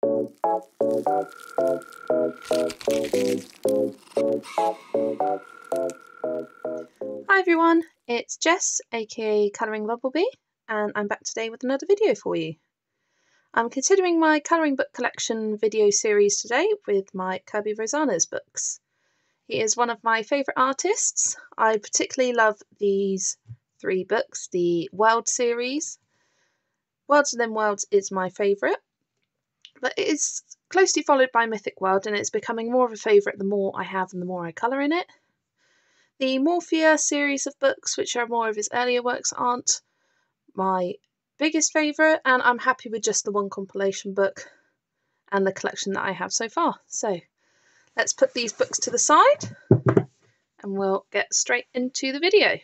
Hi everyone, it's Jess aka Colouring Bumblebee, and I'm back today with another video for you. I'm continuing my colouring book collection video series today with my Kerby Rosanes books. He is one of my favourite artists. I particularly love these three books, the World series. Worlds Within Worlds is my favourite, but it is closely followed by Mythic World, and it's becoming more of a favourite the more I have and the more I colour in it. The Morphia series of books, which are more of his earlier works, aren't my biggest favourite, and I'm happy with just the one compilation book and the collection that I have so far. So let's put these books to the side and we'll get straight into the video.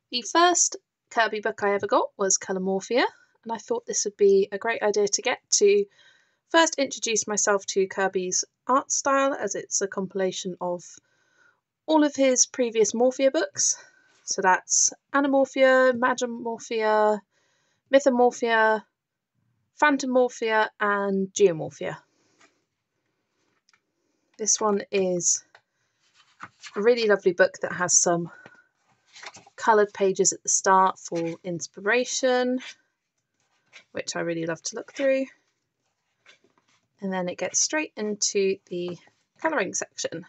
The first Kirby book I ever got was Colom Morphia, and I thought this would be a great idea to get to first introduce myself to Kirby's art style, as it's a compilation of all of his previous Morphia books. So that's Animorphia, Magimorphia, Mythomorphia, Phantomorphia and Geomorphia. This one is a really lovely book that has some coloured pages at the start for inspiration, which I really love to look through. And then it gets straight into the colouring section.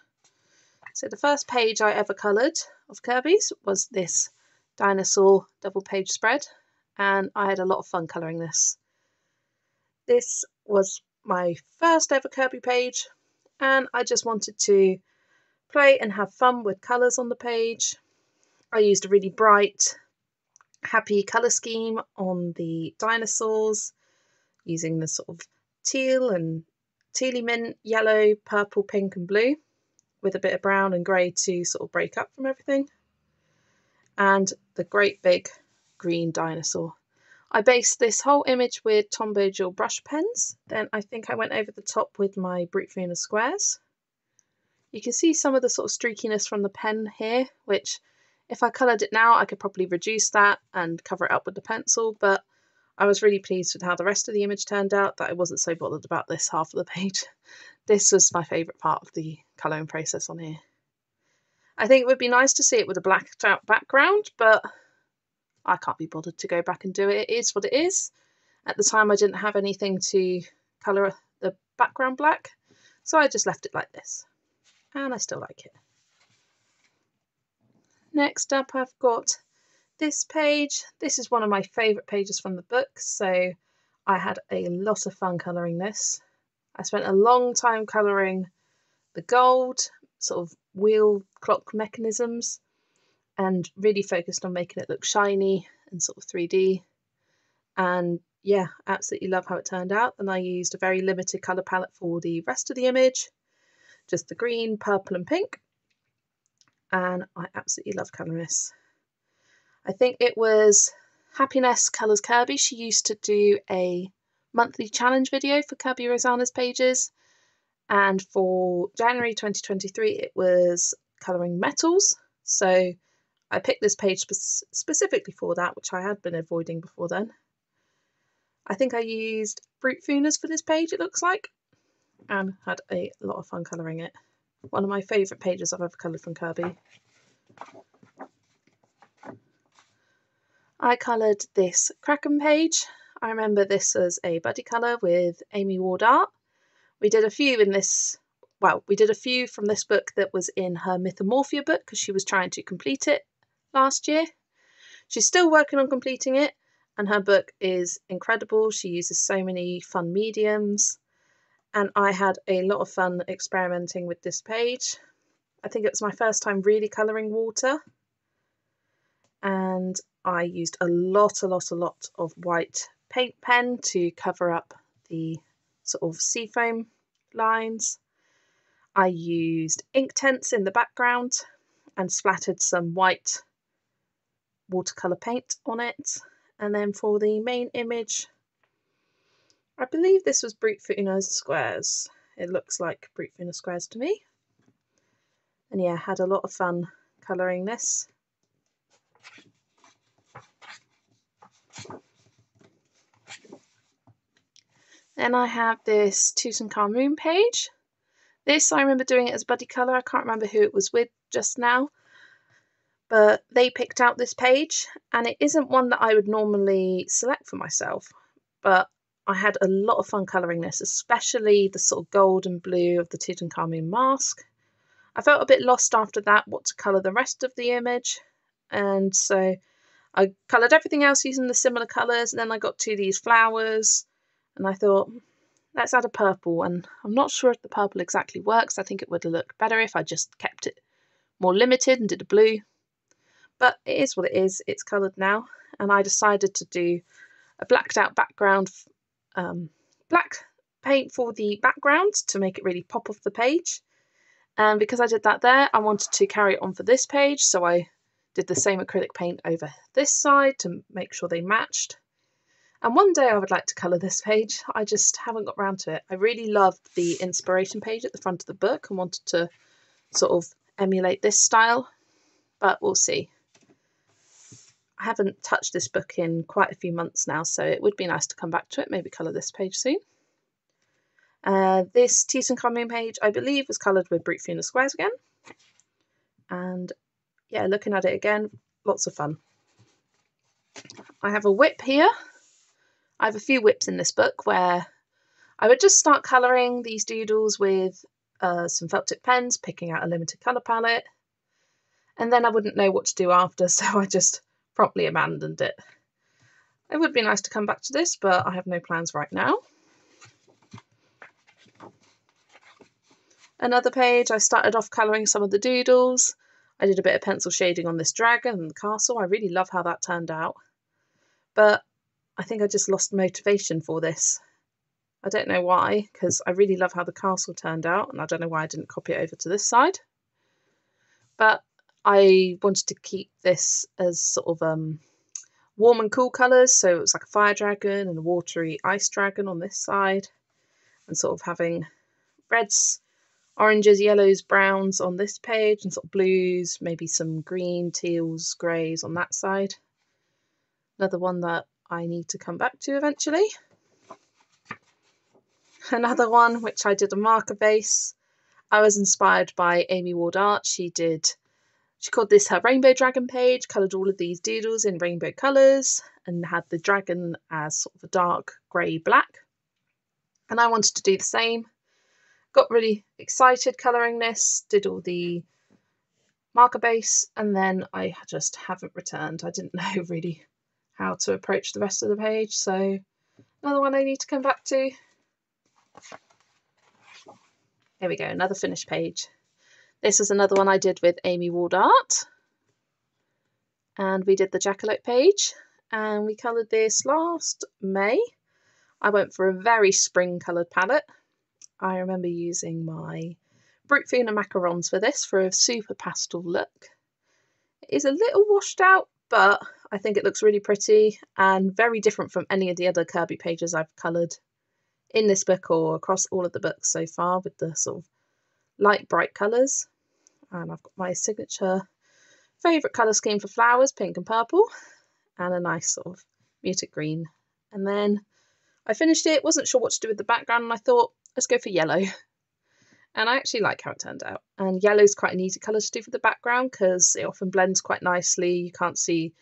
So the first page I ever coloured of Kirby's was this dinosaur double page spread, and I had a lot of fun colouring this. This was my first ever Kirby page, and I just wanted to play and have fun with colours on the page. I used a really bright, happy colour scheme on the dinosaurs, using the sort of teal and tealy mint, yellow, purple, pink and blue, with a bit of brown and grey to sort of break up from everything. And the great big green dinosaur. I based this whole image with Tombow Dual brush pens. Then I think I went over the top with my Brute Funa squares. You can see some of the sort of streakiness from the pen here, which if I coloured it now I could probably reduce that and cover it up with the pencil, but I was really pleased with how the rest of the image turned out that I wasn't so bothered about this half of the page. This was my favourite part of the colouring process on here. I think it would be nice to see it with a blacked out background, but I can't be bothered to go back and do it. It is what it is. At the time I didn't have anything to colour the background black, so I just left it like this. And I still like it. Next up I've got this page. This is one of my favourite pages from the book, so I had a lot of fun colouring this. I spent a long time colouring the gold, sort of wheel clock mechanisms, and really focused on making it look shiny and sort of 3D. And yeah, absolutely love how it turned out. And I used a very limited colour palette for the rest of the image, just the green, purple and pink. And I absolutely love colouring this. I think it was Happiness Colours Kirby. She used to do a monthly challenge video for Kerby Rosanes pages, and for January 2023 it was colouring metals, so I picked this page specifically for that, which I had been avoiding before then. I think I used Brute Funas for this page, it looks like, and had a lot of fun colouring it. One of my favourite pages I've ever coloured from Kirby. I coloured this Kraken page. I remember this as a buddy colour with Amy Ward Art. We did a few in this, well, we did a few from this book that was in her Mythomorphia book because she was trying to complete it last year. She's still working on completing it, and her book is incredible. She uses so many fun mediums, and I had a lot of fun experimenting with this page. I think it was my first time really colouring water, and I used a lot of white paint pen to cover up the sort of seafoam lines. I used ink tents in the background and splattered some white watercolour paint on it. And then for the main image, I believe this was Brute Funa squares. It looks like Brute Funa squares to me. And yeah, had a lot of fun colouring this. Then I have this Tutankhamun page. This, I remember doing it as buddy colour. I can't remember who it was with just now. But they picked out this page, and it isn't one that I would normally select for myself. But I had a lot of fun colouring this, especially the sort of gold and blue of the Tutankhamun mask. I felt a bit lost after that what to colour the rest of the image, and so I coloured everything else using the similar colours, and then I got to these flowers, and I thought, let's add a purple, and I'm not sure if the purple exactly works. I think it would have looked better if I just kept it more limited and did a blue. But it is what it is, it's coloured now, and I decided to do a blacked out background, black paint for the background to make it really pop off the page. And because I did that there, I wanted to carry it on for this page, so I did the same acrylic paint over this side to make sure they matched. And one day I would like to colour this page, I just haven't got round to it. I really loved the inspiration page at the front of the book and wanted to sort of emulate this style, but we'll see. I haven't touched this book in quite a few months now, so it would be nice to come back to it, maybe colour this page soon. This Tutankhamun page, I believe, was coloured with Brute Funeral Squares again. And yeah, looking at it again, lots of fun. I have a whip here. I have a few whips in this book where I would just start colouring these doodles with some felt tip pens, picking out a limited colour palette. And then I wouldn't know what to do after, so I just promptly abandoned it. It would be nice to come back to this, but I have no plans right now. Another page, I started off colouring some of the doodles. I did a bit of pencil shading on this dragon and the castle. I really love how that turned out. But I think I just lost motivation for this. I don't know why, because I really love how the castle turned out, and I don't know why I didn't copy it over to this side. But I wanted to keep this as sort of warm and cool colours, so it was like a fire dragon and a watery ice dragon on this side, and sort of having reds, oranges, yellows, browns on this page, and sort of blues, maybe some green, teals, greys on that side. Another one that I need to come back to eventually. Another one which I did a marker base. I was inspired by Amy Ward Art. She called this her Rainbow Dragon page, coloured all of these doodles in rainbow colours, and had the dragon as sort of a dark grey black. And I wanted to do the same. Got really excited colouring this, did all the marker base, and then I just haven't returned. I didn't know really how to approach the rest of the page, so another one I need to come back to. Here we go, another finished page. This is another one I did with Amy Ward Art. And we did the jackalope page, and we coloured this last May. I went for a very spring coloured palette. I remember using my Brute Funeral macarons for this for a super pastel look. It is a little washed out, but I think it looks really pretty and very different from any of the other Kirby pages I've coloured in this book or across all of the books so far, with the sort of light bright colours. And I've got my signature favourite colour scheme for flowers, pink and purple, and a nice sort of muted green. And then I finished it, wasn't sure what to do with the background, and I thought, let's go for yellow. And I actually like how it turned out. And yellow is quite an easy colour to do for the background because it often blends quite nicely. You can't see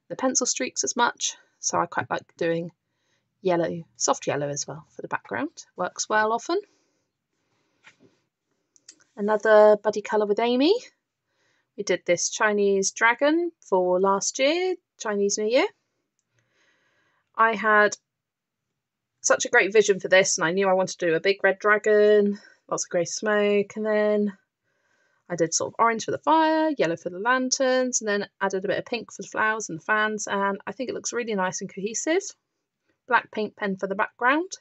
the pencil streaks as much, so I quite like doing yellow, soft yellow as well for the background. Works well often. Another buddy colour with Amy. We did this Chinese dragon for last year, Chinese New Year. I had such a great vision for this, and I knew I wanted to do a big red dragon, lots of grey smoke, and then I did sort of orange for the fire, yellow for the lanterns, and then added a bit of pink for the flowers and the fans, and I think it looks really nice and cohesive. Black paint pen for the background,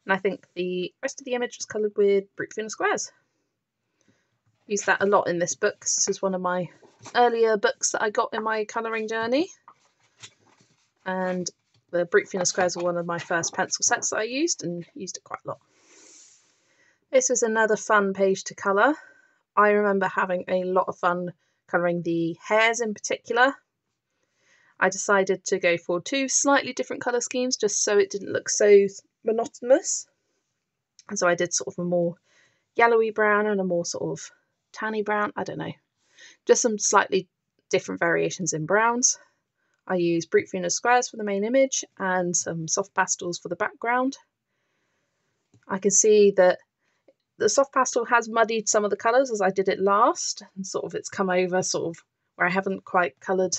and I think the rest of the image was coloured with Brute Funeral Squares. Used that a lot in this book. This is one of my earlier books that I got in my colouring journey, and the Brute Funeral Squares were one of my first pencil sets that I used, and used it quite a lot. This is another fun page to colour. I remember having a lot of fun colouring the hairs in particular. I decided to go for two slightly different colour schemes just so it didn't look so monotonous. And so I did sort of a more yellowy brown and a more sort of tanny brown. I don't know. Just some slightly different variations in browns. I used brute Venus squares for the main image and some soft pastels for the background. I can see that the soft pastel has muddied some of the colours as I did it last, and sort of it's come over sort of where I haven't quite coloured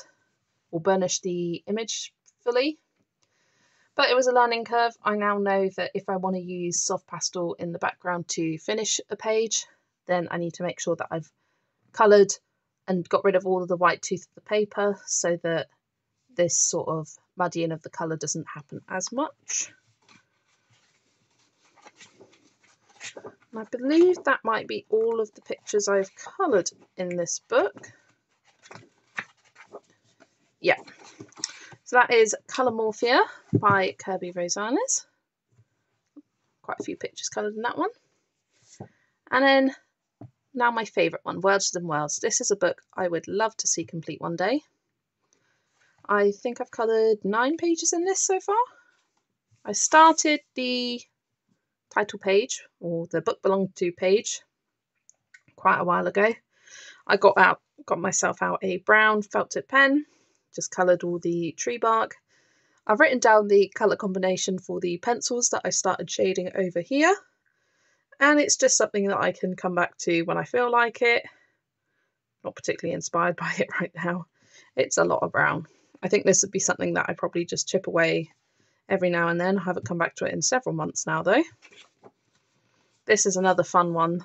or burnished the image fully. But it was a learning curve. I now know that if I want to use soft pastel in the background to finish a page, then I need to make sure that I've coloured and got rid of all of the white tooth of the paper so that this sort of muddying of the colour doesn't happen as much. And I believe that might be all of the pictures I've coloured in this book. Yeah. So that is Colom Morphia by Kerby Rosanes. Quite a few pictures coloured in that one. And then now my favourite one, Worlds Within Worlds. This is a book I would love to see complete one day. I think I've coloured 9 pages in this so far. I started the title page, or the book belonged to page, quite a while ago. I got myself out a brown felt tip pen, just coloured all the tree bark. I've written down the colour combination for the pencils that I started shading over here, and it's just something that I can come back to when I feel like it. Not particularly inspired by it right now. It's a lot of brown. I think this would be something that I probably just chip away every now and then. I haven't come back to it in several months now though. This is another fun one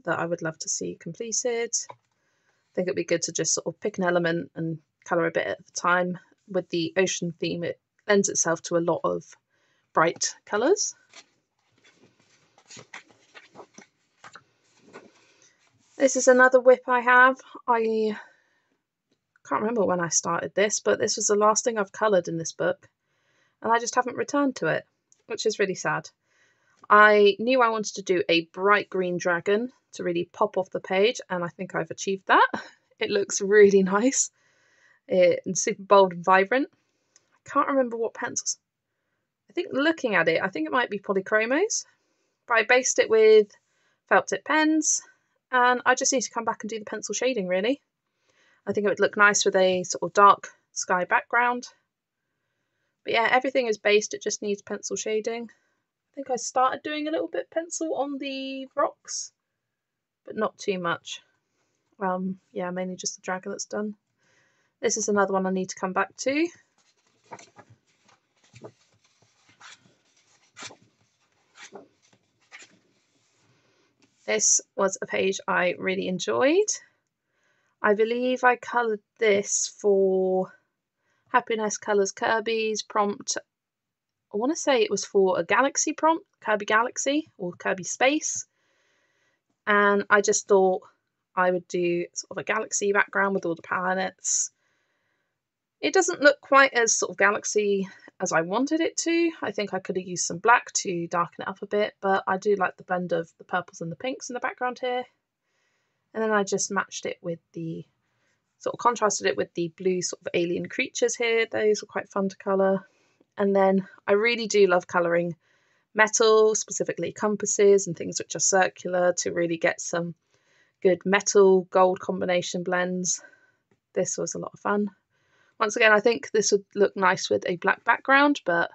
that I would love to see completed. I think it'd be good to just sort of pick an element and colour a bit at a time. With the ocean theme, it lends itself to a lot of bright colours. This is another whip I have. I can't remember when I started this, but this was the last thing I've coloured in this book, and I just haven't returned to it, which is really sad. I knew I wanted to do a bright green dragon to really pop off the page, and I think I've achieved that. It looks really nice and super bold and vibrant. I can't remember what pencils. I think looking at it, I think it might be polychromos, but I based it with felt tip pens, and I just need to come back and do the pencil shading really. I think it would look nice with a sort of dark sky background. But yeah, everything is based, it just needs pencil shading. I think I started doing a little bit pencil on the rocks, but not too much. Yeah, mainly just the dragon that's done. This is another one I need to come back to. This was a page I really enjoyed. I believe I coloured this for Happiness Colours Kirby's prompt. I want to say it was for a Galaxy prompt, Kirby Galaxy or Kirby Space. And I just thought I would do sort of a galaxy background with all the planets. It doesn't look quite as sort of galaxy as I wanted it to. I think I could have used some black to darken it up a bit, but I do like the blend of the purples and the pinks in the background here. And then I just matched it with the, sort of contrasted it with the blue sort of alien creatures here. Those were quite fun to colour. And then I really do love colouring metal, specifically compasses and things which are circular, to really get some good metal gold combination blends. This was a lot of fun. Once again, I think this would look nice with a black background, but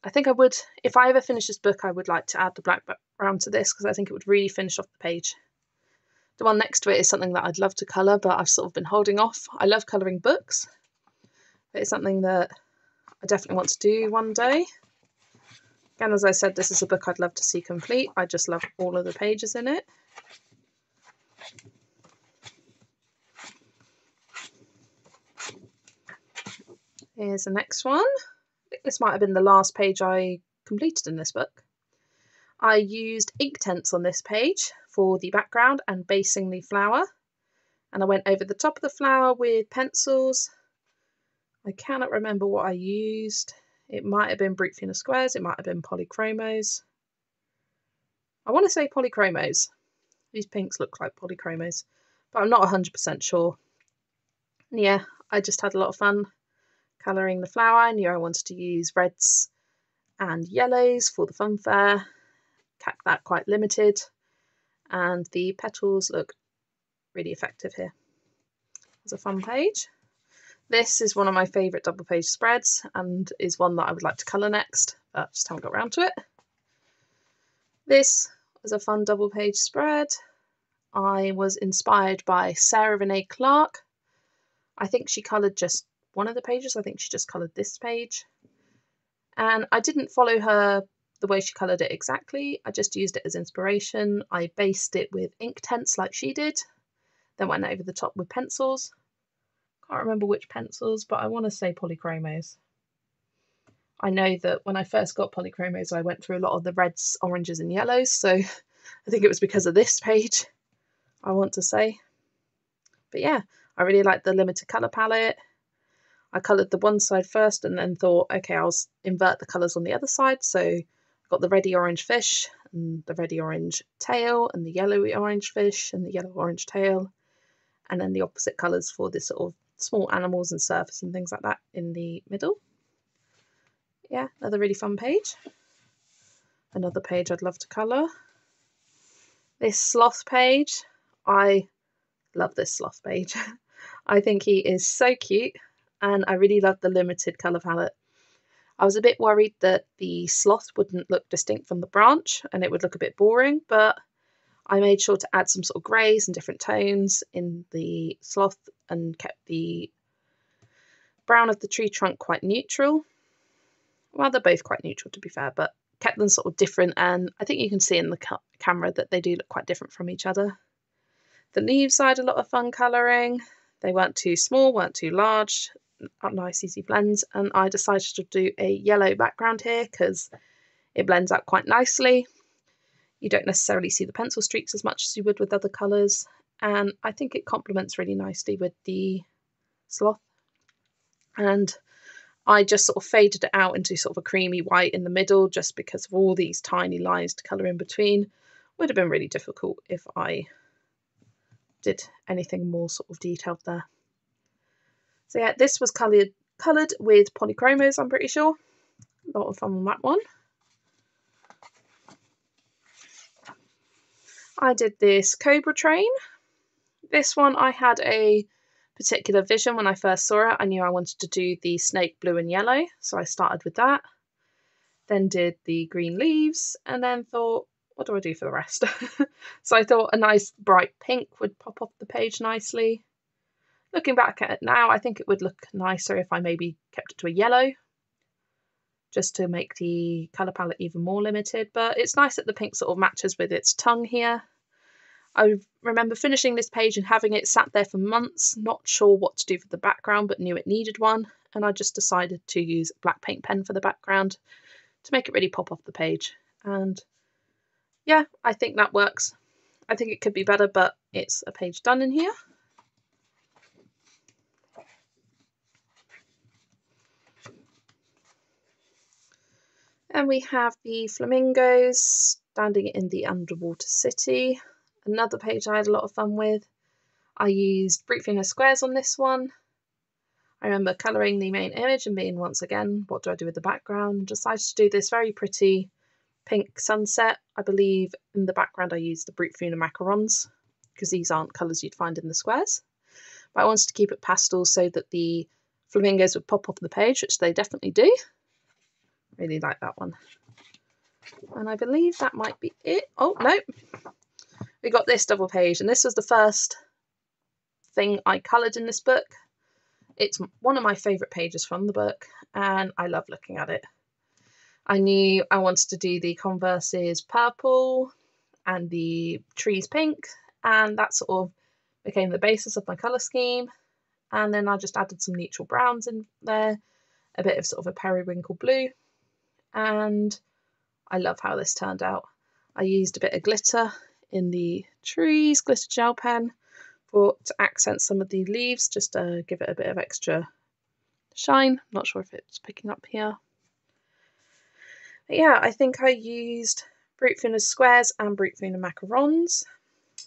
I think I would, if I ever finish this book, I would like to add the black background to this because I think it would really finish off the page. The one next to it is something that I'd love to colour, but I've sort of been holding off. I love colouring books, but it's something that I definitely want to do one day. Again, as I said, this is a book I'd love to see complete. I just love all of the pages in it. Here's the next one. I think this might have been the last page I completed in this book. I used ink tents on this page for the background and basing the flower. And I went over the top of the flower with pencils. I cannot remember what I used. It might have been brute Venus squares, it might have been polychromos. I want to say polychromos. These pinks look like polychromos, but I'm not 100% sure. And yeah, I just had a lot of fun colouring the flower. I knew I wanted to use reds and yellows for the funfair. Kept that quite limited, and the petals look really effective here. It's a fun page. This is one of my favourite double page spreads and is one that I would like to colour next, but just haven't got around to it. This was a fun double page spread. I was inspired by Sarah Renee Clark. I think she coloured just one of the pages. I think she just coloured this page. And I didn't follow her the way she coloured it exactly. I just used it as inspiration. I based it with Inktense like she did, then went over the top with pencils. Can't remember which pencils, but I want to say polychromos. I know that when I first got polychromos, I went through a lot of the reds, oranges and yellows, so I think it was because of this page, I want to say. But yeah, I really like the limited colour palette. I coloured the one side first and then thought, okay, I'll invert the colours on the other side. So I got the reddy orange fish and the reddy orange tail and the yellowy orange fish and the yellow orange tail. And then the opposite colours for this sort of small animals and surface and things like that in the middle. Yeah, another really fun page. Another page I'd love to colour. This Sloth page, I love this Sloth page. I think he is so cute and I really love the limited colour palette. I was a bit worried that the Sloth wouldn't look distinct from the branch and it would look a bit boring, but I made sure to add some sort of greys and different tones in the Sloth and kept the brown of the tree trunk quite neutral. Well, they're both quite neutral to be fair, but kept them sort of different, and I think you can see in the camera that they do look quite different from each other. The leaves I had a lot of fun colouring. They weren't too small, weren't too large, nice easy blends, and I decided to do a yellow background here because it blends out quite nicely. You don't necessarily see the pencil streaks as much as you would with other colours, and I think it complements really nicely with the Sloth. And I just sort of faded it out into sort of a creamy white in the middle just because of all these tiny lines to colour in between. Would have been really difficult if I did anything more sort of detailed there. So yeah, this was coloured with polychromos, I'm pretty sure. A lot of fun on that one. I did this Cobra Train. This one I had a particular vision when I first saw it. I knew I wanted to do the snake blue and yellow, so I started with that. Then did the green leaves and then thought, what do I do for the rest? So I thought a nice bright pink would pop off the page nicely. Looking back at it now, I think it would look nicer if I maybe kept it to a yellow, just to make the colour palette even more limited. But it's nice that the pink sort of matches with its tongue here. I remember finishing this page and having it sat there for months, not sure what to do for the background, but knew it needed one. And I just decided to use a black paint pen for the background to make it really pop off the page. And yeah, I think that works. I think it could be better, but it's a page done in here. And we have the flamingos standing in the underwater city. Another page I had a lot of fun with. I used Brute Finger squares on this one. I remember colouring the main image and being, once again, what do I do with the background? Decided to do this very pretty pink sunset. I believe in the background I used the Brute Finger macarons because these aren't colours you'd find in the squares. But I wanted to keep it pastel so that the flamingos would pop off the page, which they definitely do. Really like that one. And I believe that might be it. Oh, no. We got this double page, and this was the first thing I coloured in this book. It's one of my favourite pages from the book, and I love looking at it. I knew I wanted to do the Converse's purple and the trees pink, and that sort of became the basis of my colour scheme. And then I just added some neutral browns in there, a bit of sort of a periwinkle blue, and I love how this turned out. I used a bit of glitter in the trees, glitter gel pen, to accent some of the leaves, just to give it a bit of extra shine. Not sure if it's picking up here. But yeah, I think I used Brute Finger squares and Brute Finger macarons,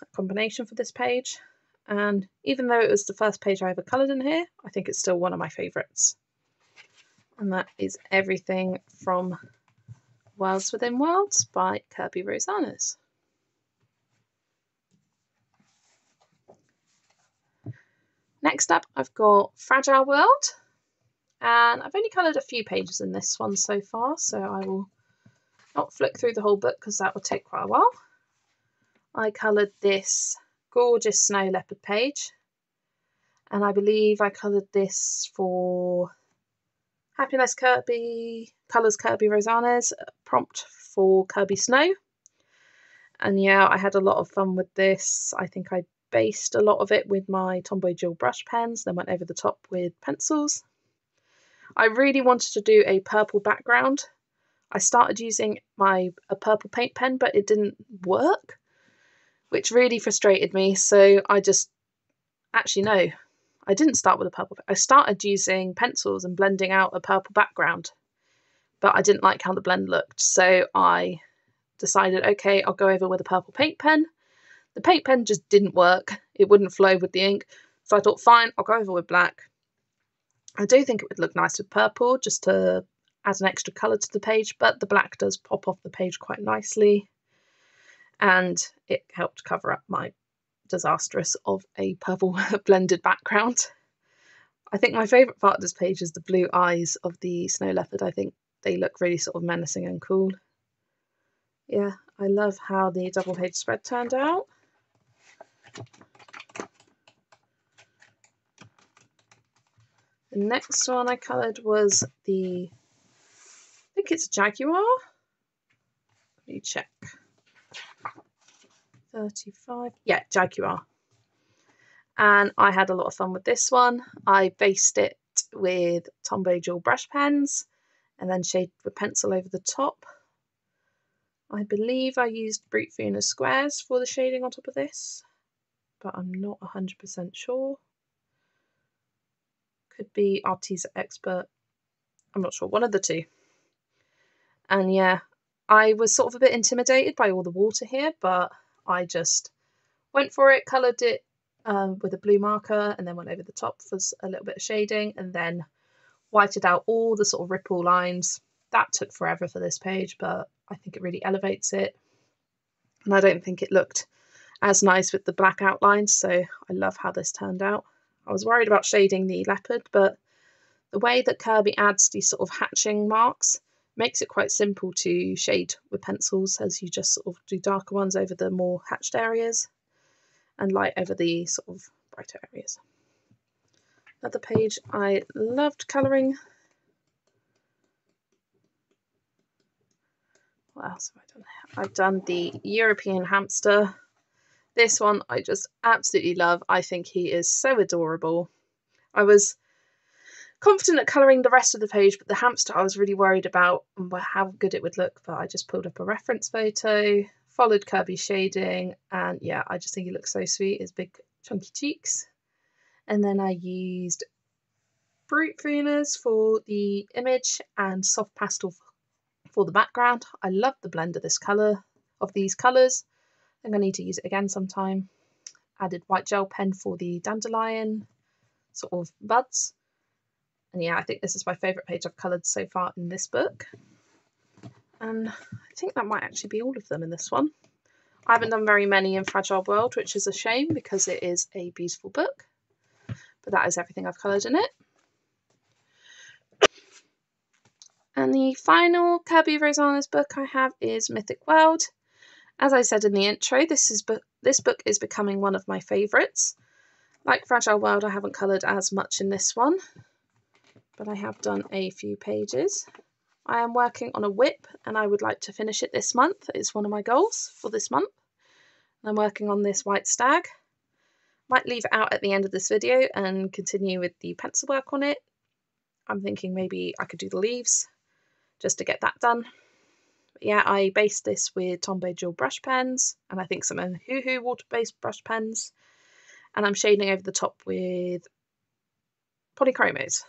a combination for this page. And even though it was the first page I ever coloured in here, I think it's still one of my favourites. And that is everything from Worlds Within Worlds by Kerby Rosanes. Next up, I've got Fragile World, and I've only coloured a few pages in this one so far, so I will not flick through the whole book because that will take quite a while. I coloured this gorgeous snow leopard page, and I believe I coloured this for Happiness Kirby, Colours Kerby Rosanes, prompt for Kirby Snow. And yeah, I had a lot of fun with this. I think I based a lot of it with my Tomboy Jewel brush pens, then went over the top with pencils. I really wanted to do a purple background. I started using a purple paint pen, but it didn't work, which really frustrated me. So I just, actually no, I didn't start with a purple. I started using pencils and blending out a purple background, but I didn't like how the blend looked. So I decided, okay, I'll go over with a purple paint pen. The paint pen just didn't work. It wouldn't flow with the ink. So I thought, fine, I'll go over with black. I do think it would look nice with purple, just to add an extra colour to the page, but the black does pop off the page quite nicely. And it helped cover up my disastrous of a purple blended background. I think my favourite part of this page is the blue eyes of the snow leopard. I think they look really sort of menacing and cool. Yeah, I love how the double page spread turned out. The next one I coloured was I think it's a Jaguar. Let me check. 35. Yeah, Jaguar. And I had a lot of fun with this one. I based it with Tomboy Jewel brush pens and then shaded with pencil over the top. I believe I used Brute Funa squares for the shading on top of this, but I'm not 100% sure. Could be Arteza Expert. I'm not sure. One of the two. And yeah, I was sort of a bit intimidated by all the water here, but I just went for it, coloured it with a blue marker, and then went over the top for a little bit of shading, and then whited out all the sort of ripple lines. That took forever for this page, but I think it really elevates it. And I don't think it looked as nice with the black outlines, so I love how this turned out. I was worried about shading the leopard, but the way that Kirby adds these sort of hatching marks makes it quite simple to shade with pencils, as you just sort of do darker ones over the more hatched areas and light over the sort of brighter areas. Another page I loved colouring. What else have I done? I've done the European Hamster. This one I just absolutely love. I think he is so adorable. I was confident at colouring the rest of the page, but the hamster I was really worried about how good it would look, but I just pulled up a reference photo, followed Kirby's shading, and yeah, I just think he looks so sweet. His big chunky cheeks. And then I used Brute Funas for the image and soft pastel for the background. I love the blend of this colour, of these colours. I'm going to need to use it again sometime. Added white gel pen for the dandelion sort of buds. And yeah, I think this is my favourite page I've coloured so far in this book. And I think that might actually be all of them in this one. I haven't done very many in Fragile World, which is a shame because it is a beautiful book. But that is everything I've coloured in it. And the final Kerby Rosanes book I have is Mythic World. As I said in the intro, this book is becoming one of my favourites. Like Fragile World, I haven't coloured as much in this one, but I have done a few pages. I am working on a whip and I would like to finish it this month. It's one of my goals for this month. And I'm working on this white stag. Might leave it out at the end of this video and continue with the pencil work on it. I'm thinking maybe I could do the leaves just to get that done. But yeah, I based this with Tomboy Jewel brush pens and I think some Hoo water-based brush pens. And I'm shading over the top with polychromos.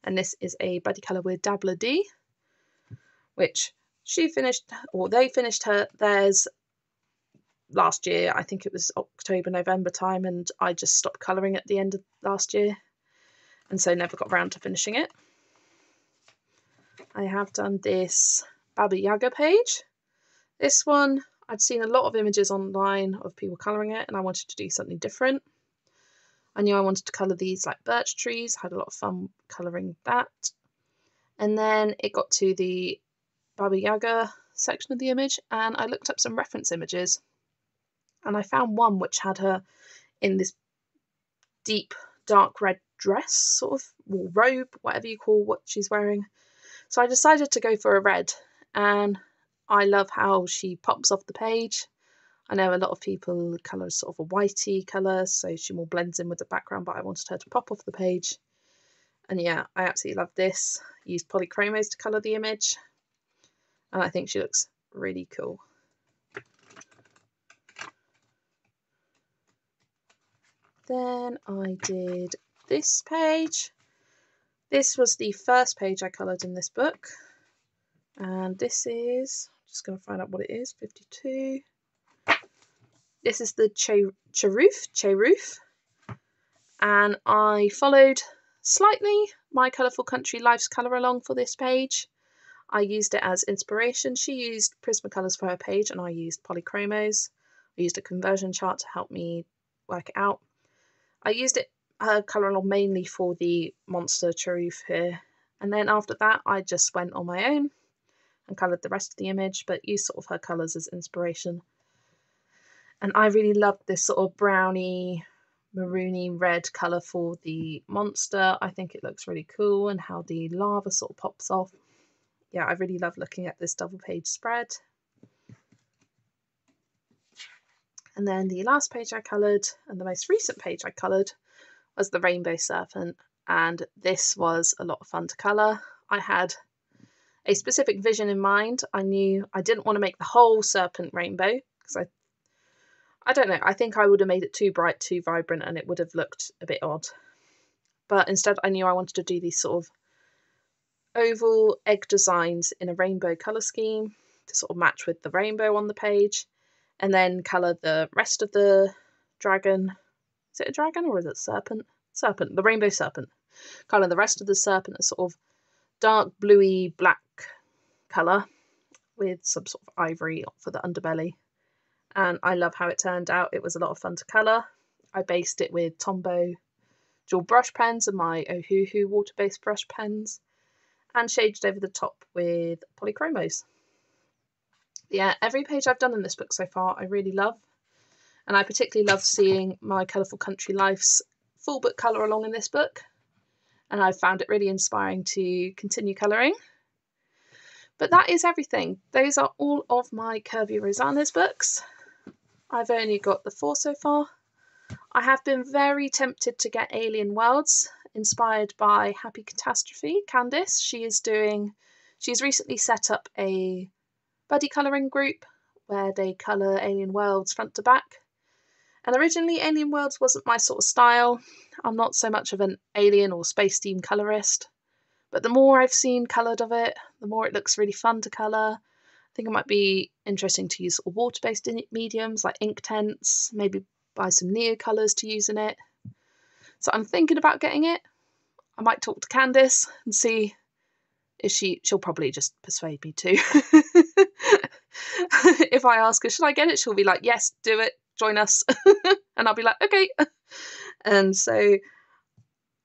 And this is a buddy colour with Dabbler D, which she finished, or they finished theirs last year. I think it was October, November time, and I just stopped colouring at the end of last year, and so never got around to finishing it. I have done this Baba Yaga page. This one, I'd seen a lot of images online of people colouring it, and I wanted to do something different. I knew I wanted to colour these like birch trees. I had a lot of fun colouring that. And then it got to the Baba Yaga section of the image, and I looked up some reference images, and I found one which had her in this deep dark red dress, sort of, or robe, whatever you call what she's wearing. So I decided to go for a red, and I love how she pops off the page. I know a lot of people colour sort of a whitey colour, so she more blends in with the background, but I wanted her to pop off the page. And yeah, I absolutely love this. I used polychromos to colour the image, and I think she looks really cool. Then I did this page. This was the first page I coloured in this book, and this is, I'm just going to find out what it is, 52. This is the Cheru, and I followed slightly my Colourful Country Life's colour along for this page. I used it as inspiration. She used Prismacolors for her page, and I used polychromos. I used a conversion chart to help me work it out. I used her colour along mainly for the monster Cheru here, and then after that I just went on my own and coloured the rest of the image, but used sort of her colours as inspiration. And I really loved this sort of browny, maroony red colour for the monster. I think it looks really cool, and how the lava sort of pops off. Yeah, I really love looking at this double page spread. And then the last page I coloured, and the most recent page I coloured, was the Rainbow Serpent, and this was a lot of fun to colour. I had a specific vision in mind. I knew I didn't want to make the whole serpent rainbow, because I don't know, I think I would have made it too bright, too vibrant, and it would have looked a bit odd. But instead I knew I wanted to do these sort of oval egg designs in a rainbow colour scheme to sort of match with the rainbow on the page, and then colour the rest of the dragon. Is it a dragon or is it serpent? Serpent, the rainbow serpent. Colour the rest of the serpent a sort of dark bluey black colour with some sort of ivory for the underbelly. And I love how it turned out. It was a lot of fun to colour. I based it with Tombow dual brush pens and my Ohuhu water-based brush pens, and shaded over the top with polychromos. Yeah, every page I've done in this book so far I really love, and I particularly love seeing my Colourful Country Life's full book colour along in this book, and I found it really inspiring to continue colouring. But that is everything. Those are all of my Kerby Rosanes books. I've only got the 4 so far. I have been very tempted to get Alien Worlds, inspired by Happy Catastrophe. Candice, she's recently set up a buddy colouring group where they colour Alien Worlds front to back. And originally Alien Worlds wasn't my sort of style. I'm not so much of an alien or space theme colourist. But the more I've seen coloured of it, the more it looks really fun to colour. I think it might be interesting to use sort of water-based mediums like ink tents, maybe buy some Neo colours to use in it. So I'm thinking about getting it. I might talk to Candice and see if she'll probably just persuade me to. If I ask her, should I get it? She'll be like, yes, do it, join us. And I'll be like, okay. And so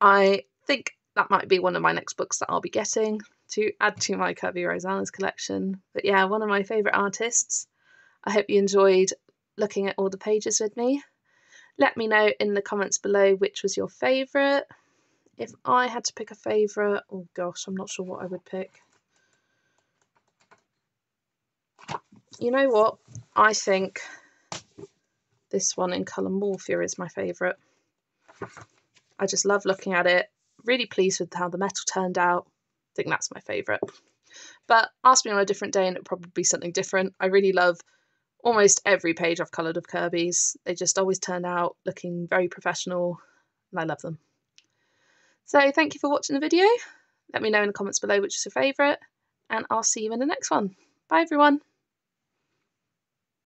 I think that might be one of my next books that I'll be getting to add to my Kerby Rosanes collection. But yeah, one of my favourite artists. I hope you enjoyed looking at all the pages with me. Let me know in the comments below which was your favourite. If I had to pick a favourite, oh gosh, I'm not sure what I would pick. You know what? I think this one in Colom Morphia is my favourite. I just love looking at it. Really pleased with how the metal turned out. I think that's my favourite. But ask me on a different day and it'll probably be something different. I really love almost every page I've coloured of Kirby's. They just always turn out looking very professional, and I love them. So thank you for watching the video. Let me know in the comments below which is your favourite, and I'll see you in the next one. Bye everyone.